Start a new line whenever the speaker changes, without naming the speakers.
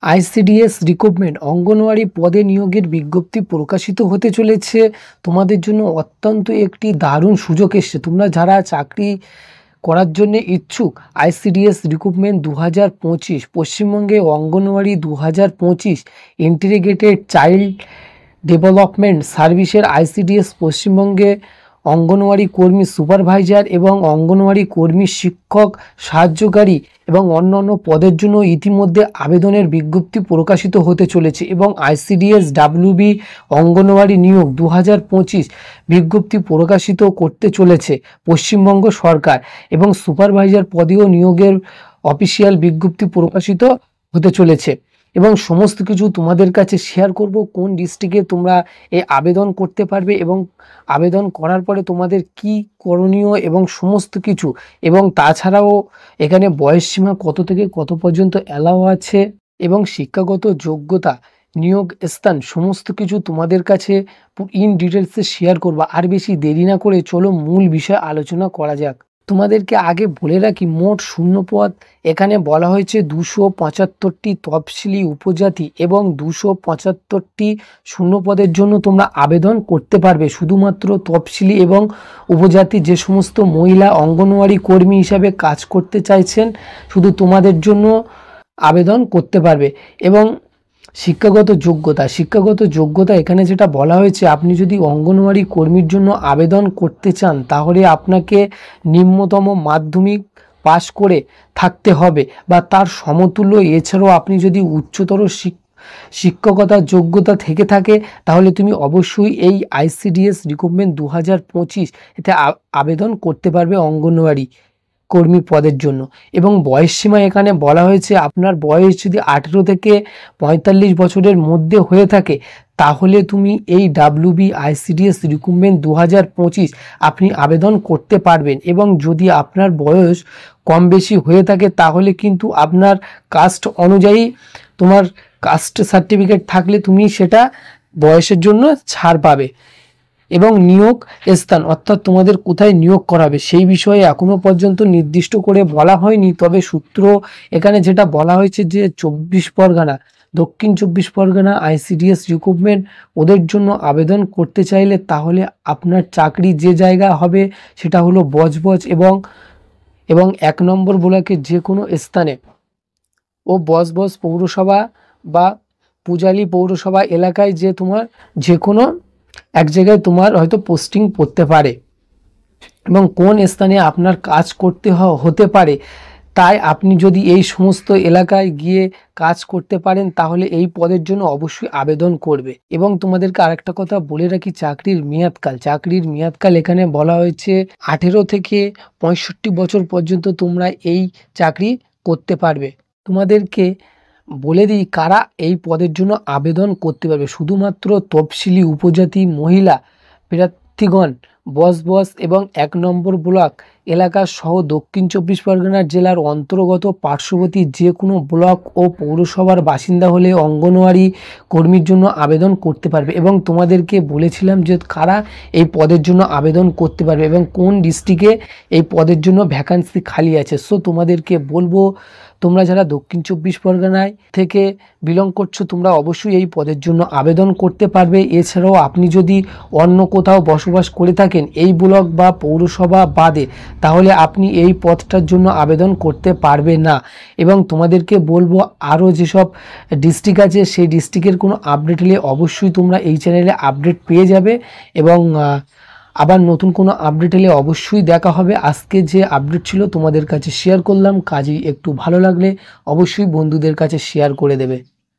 ICDS recruitment anganwadi পদে নিয়োগের বিজ্ঞপ্তি প্রকাশিত হতে চলেছে। তোমাদের জন্য অত্যন্ত একটি দারুণ সুযোগ এসছে। তোমরা যারা চাকরি করার জন্য ইচ্ছুক, আইসিডিএস রিক্রুটমেন্ট 2025 পশ্চিমবঙ্গে অঙ্গনওয়াড়ি 2025 ইন্টিগ্রেটেড চাইল্ড ডেভেলপমেন্ট সার্ভিসের আইসিডিএস পশ্চিমবঙ্গে অঙ্গনওয়াড়ি কর্মী সুপারভাইজার এবং অঙ্গনওয়াড়ি কর্মী শিক্ষক সাহায্যকারী এবং অন্যান্য পদের জন্য ইতিমধ্যে আবেদনের বিজ্ঞপ্তি প্রকাশিত হতে চলেছে এবং আইসিডিএস ডাব্লিউবি অঙ্গনওয়াড়ি নিয়োগ 2025 বিজ্ঞপ্তি প্রকাশিত করতে চলেছে পশ্চিমবঙ্গ সরকার এবং সুপারভাইজার পদেও নিয়োগের অফিসিয়াল বিজ্ঞপ্তি প্রকাশিত হতে চলেছে এবং সমস্ত কিছু তোমাদের কাছে শেয়ার করব। কোন ডিস্ট্রিক্টে তোমরা এই আবেদন করতে পারবে এবং আবেদন করার পরে তোমাদের কি করণীয় এবং সমস্ত কিছু, এবং তাছাড়াও এখানে বয়সসীমা কত থেকে কত পর্যন্ত অ্যালাউ আছে এবং শিক্ষাগত যোগ্যতা, নিয়োগ স্থান, সমস্ত কিছু তোমাদের কাছে ইন ডিটেলসে শেয়ার করব। আর বেশি দেরি না করে চলো মূল বিষয়ে আলোচনা করা যাক। তোমাদেরকে আগে বলে রাখি, মোট শূন্যপদ এখানে বলা হয়েছে 275টি তফসিলি উপজাতি এবং 275টি শূন্যপদের জন্য তোমরা আবেদন করতে পারবে। শুধুমাত্র তফসিলি এবং উপজাতি যে সমস্ত মহিলা অঙ্গনওয়াড়ি কর্মী হিসাবে কাজ করতে চাইছেন, শুধু তোমাদের জন্য আবেদন করতে পারবে। এবং শিক্ষাগত যোগ্যতা এখানে যেটা বলা হয়েছে, আপনি যদি অঙ্গনওয়াড়ি কর্মীর জন্য আবেদন করতে চান তাহলে আপনাকে নিম্নতম মাধ্যমিক পাশ করে থাকতে হবে বা তার সমতুল্য। এছাড়াও আপনি যদি উচ্চতর শিক্ষকতার যোগ্যতা থেকে থাকে তাহলে তুমি অবশ্যই এই আইসিডিএস রিক্রুটমেন্ট 2025 এতে আবেদন করতে পারবে অঙ্গনওয়াড়ি কর্মী পদের জন্য। এবং বয়সসীমা এখানে বলা হয়েছে, আপনার বয়স যদি 18 থেকে 45 বছরের মধ্যে হয়ে থাকে তাহলে তুমি এই ডাব্লিউবি আইসিডিএস রিক্রুটমেন্ট 2025 আপনি আবেদন করতে পারবেন। এবং যদি আপনার বয়স কম বেশি হয়ে থাকে তাহলে কিন্তু আপনার কাস্ট অনুযায়ী, তোমার কাস্ট সার্টিফিকেট থাকলে তুমি সেটা বয়সের জন্য ছাড় পাবে। এবং নিয়োগ স্থান অর্থাৎ তোমাদের কোথায় নিয়োগ করাবে সেই বিষয়ে এখনো পর্যন্ত নির্দিষ্ট করে বলা হয়নি। তবে সূত্র এখানে যেটা বলা হয়েছে যে 24 পরগনা, দক্ষিণ 24 পরগনা আইসিডিএস রিক্রুটমেন্ট ওদের জন্য আবেদন করতে চাইলে তাহলে আপনার চাকরি যে জায়গা হবে সেটা হলো বজবজ এবং 1 নম্বর ব্লকের যে কোনো স্থানে ও বজবজ পৌরসভা বা পূজালি পৌরসভা এলাকায় যে তোমার যে কোনো এক জায়গায় তোমার হয়তো পোস্টিং পড়তে পারে এবং কোন স্থানে আপনার কাজ করতে হতে পারে। তাই আপনি যদি এই সমস্ত এলাকায় গিয়ে কাজ করতে পারেন তাহলে এই পদের জন্য অবশ্যই আবেদন করবে। এবং তোমাদেরকে আরেকটা কথা বলে রাখি, চাকরির মেয়াদকাল এখানে বলা হয়েছে 18 থেকে 65 বছর পর্যন্ত তোমরা এই চাকরি করতে পারবে। তোমাদেরকে বলে দিই কারা এই পদের জন্য আবেদন করতে পারবে। শুধুমাত্র তফসিলি উপজাতি মহিলা প্রার্থীগণ বজবজ এবং 1 নম্বর ব্লক এলাকা সহ দক্ষিণ 24 পরগনা জেলার অন্তর্গত পার্শ্ববর্তী যে কোনো ব্লক ও পৌরসভার বাসিন্দা হলে অঙ্গনওয়াড়ি কর্মীর জন্য আবেদন করতে পারবে। এবং তোমাদেরকে বলেছিলাম যে কারা এই পদের জন্য আবেদন করতে পারবে এবং কোন ডিস্ট্রিক্টে এই পদের জন্য ভ্যাকান্সি খালি আছে। সো তোমাদেরকে বলবো, তোমরা যারা দক্ষিণ 24 পরগনায় থেকে বিলং করছো তোমরা অবশ্যই এই পদের জন্য আবেদন করতে পারবে। এছাড়াও আপনি যদি অন্য কোথাও বসবাস করে থাকেন এই ব্লক বা পৌরসভা বাদে তাহলে আপনি এই পদটার জন্য আবেদন করতে পারবে না। এবং তোমাদেরকে বলবো আরও যেসব ডিস্ট্রিক্ট আছে সেই ডিস্ট্রিক্টের কোনো আপডেট হলে অবশ্যই তোমরা এই চ্যানেলে আপডেট পেয়ে যাবে এবং আবার নতুন কোনো আপডেট এলে অবশ্যই দেখা হবে। আজকে যে আপডেট ছিল তোমাদের কাছে শেয়ার করলাম, কাজেই একটু ভালো লাগলে অবশ্যই বন্ধুদের কাছে শেয়ার করে দেবে।